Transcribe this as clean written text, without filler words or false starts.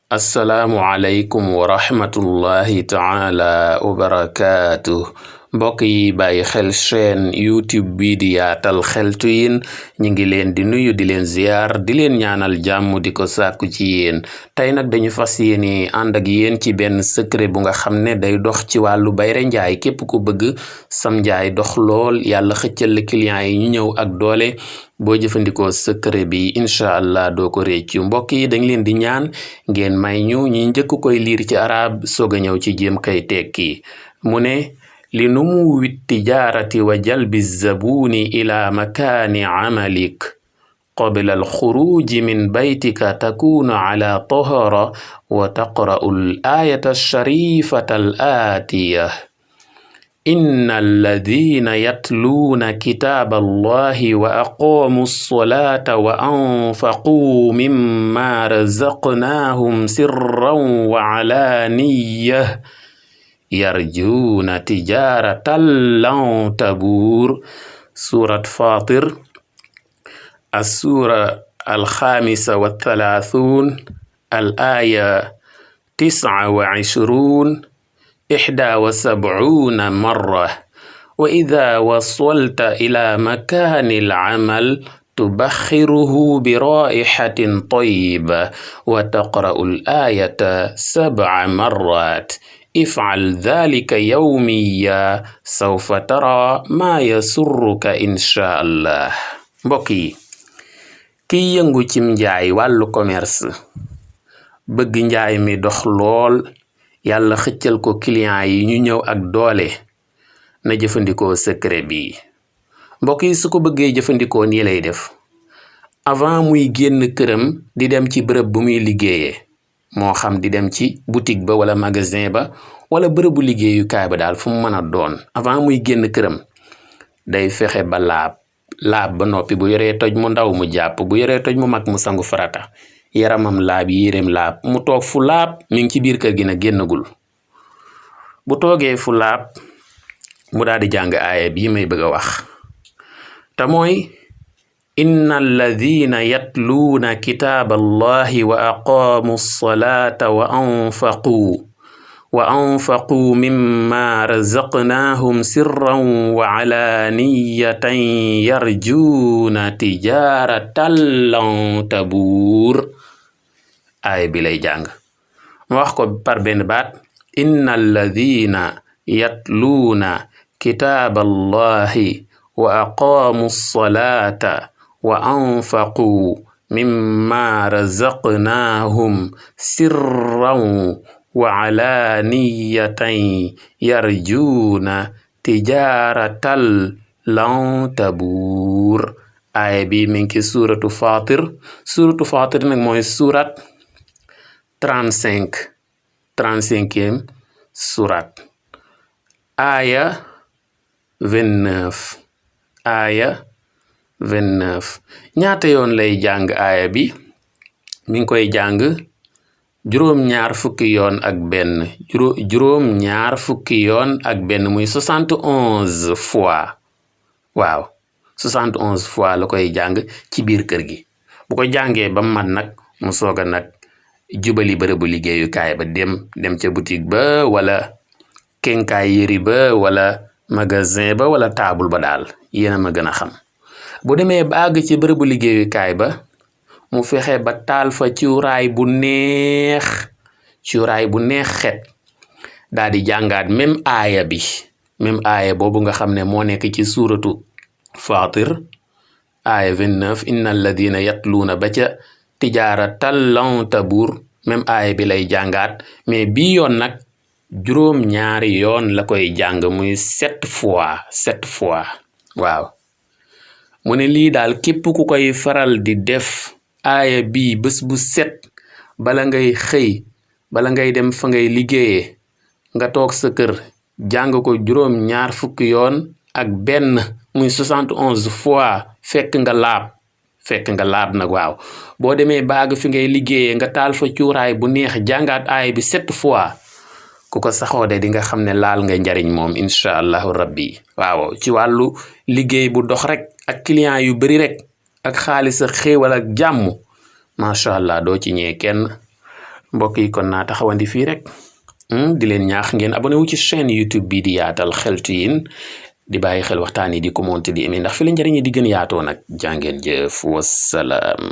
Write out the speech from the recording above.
assalaamu aleykum wa rahmatullahi taala wa barakaatu mbokk yi bàyyi xel chaîne youtube bi di yaatal xeltu yin ñi ngi leen di nuyu di leen ziyaar di leen ñaanal jàmm di ko sàkku ci yéen tey nag dañu fas yéene ànd ak yéen ci benn secret bu nga xam ne day dox ci wàllu bayre njaay képp ku bëgg sam njaay dox lool yàlla xëccal la client yi ñu ñëw ak doole boo jëfandikoo secret bi incha allah doo ko réccu mbokk yi dañ leen di ñaan ngeen may ñu ñi njëkk koy liir ci arab soog a ñëw ci jéem kay tekki mu ne li numuwi tijaarati wa jalbi zabuuni ila makaani amalik qabla alxuruji min baytika takunu ala tahara wa taqra'u al ayata alsharifata al aatiya inna alladina yatluuna kitaaba allahi wa aqaamu alsolata wa anfaquu mimma razaqnaahum sirran wa alaaniya yarjuuna tijaaratan lan tabuur surat Faatir assuura alxaamisa wa thalaathuun al aaya 29 71 marra wa idaa wasalta ila makaani al-amal tubaxiruhu bi raa'ihatin tayyiba wa taqra'u al-aayata 7 marrat if'al dhaalika yawmiyyan sawfa taraa maa yasurruka inshaa Allah. mbokk yi kiy yëngu cim njaay wàllu commerce bëgg njaay mi dox lool yàlla xëccal ko client yi ñu ñëw ak doole na jëfandikoo secret bi mbokk yi su ko bëggee jëfandikoo nii lay def avant muy génn këram di dem ci bërëb bu muy liggéeyee moo xam di dem ci boutique ba wala magasin ba wala bërëbu liggéeyukaay ba daal fu mu mën a doon avant muy génn këram day fexe ba laab ba noppi bu yoree toj mu ndaw mu jàpp bu yoree toj mu mag mu sangu farata yaramam laab yéreem laab mu toog fu laab mi ngi ci biir kër gi na génnagul bu toogee fu laab mu daal di jàng aaya bii may bëgg a wax te mooy inna alladina yatluuna kitaaba allahi wa aqaamu alsalata wa anfaquu mimma razaqnaahum sirran wa alaaniyatan yarjuuna tijaaratan lan tabuur aaya bi lay jàng ma wax ko par benn baat inna alladina yatluuna kitaaba allahi wa aqaamu alsalata wa anfaquu mimma razaqnaahum sirran wa alaaniyatan yarjuuna tijaaratan lan tabuur aaya bi mi ngi suuratu Faatir nag mooy surat 35e surat aaya 29 ñaata yoon lay jàng aaya bi mi ngi koy jàng juróom-ñaar fukki yoon ak benn juróom-ñaar fukki yoon ak benn muy 71 fois waaw 71 fois la koy jàng ci biir kër gi bu ko jàngee ba mat nag mu soog a nag jubali bërëbu liggéeyukaay ba dem ca boutique ba wala kenkaay yëri ba wala magasin ba wala taabul ba daal yéena ma gën a xam bu demee ba àgg ci bërëbu liggéeyukaay ba mu fexe ba taal fa cuuraay bu neex xet daal di jàngaat même aaya boobu nga xam ne moo nekk ci suuratu Faatir aaya 29 inna alladina yatluuna ba ca tijaaratan lan tabuur même aaya bi lay jàngaat mais bii yoon nag juróom-ñaari yoon la koy jàng muy 7 fois waaw mu ne lii daal képp ku koy faral di def aaya bii bés bu set bala ngay xëy bala ngay dem fa ngay liggéeyee nga toog sa kër jàng ko juróom-ñaar fukki yoon ak benn muy 71 fois fekk nga laab nag waaw boo demee baag fi ngay liggéeyee nga taal fa cuuraay bu neex jàngaat aaya bi 7 fois ku ko saxoo de di nga xam ne laal nga njariñ moom incha allahu rabbi waaw ci wàllu liggéey bu dox rek ak client yu bari rek ak xaalis ak xéewal ak jàmm macha allah doo ci ñee kenn mbokk yi kon naa taxawandi fii rek di leen ñaax ngeen abonné wu ci chaîne YouTube bii di yaatal xeltu yin di bàyyi xel waxtaan yi di commenter di aimer ndax fi la njëriñ di gën yaatoo nag jàngeen jëf wassalaam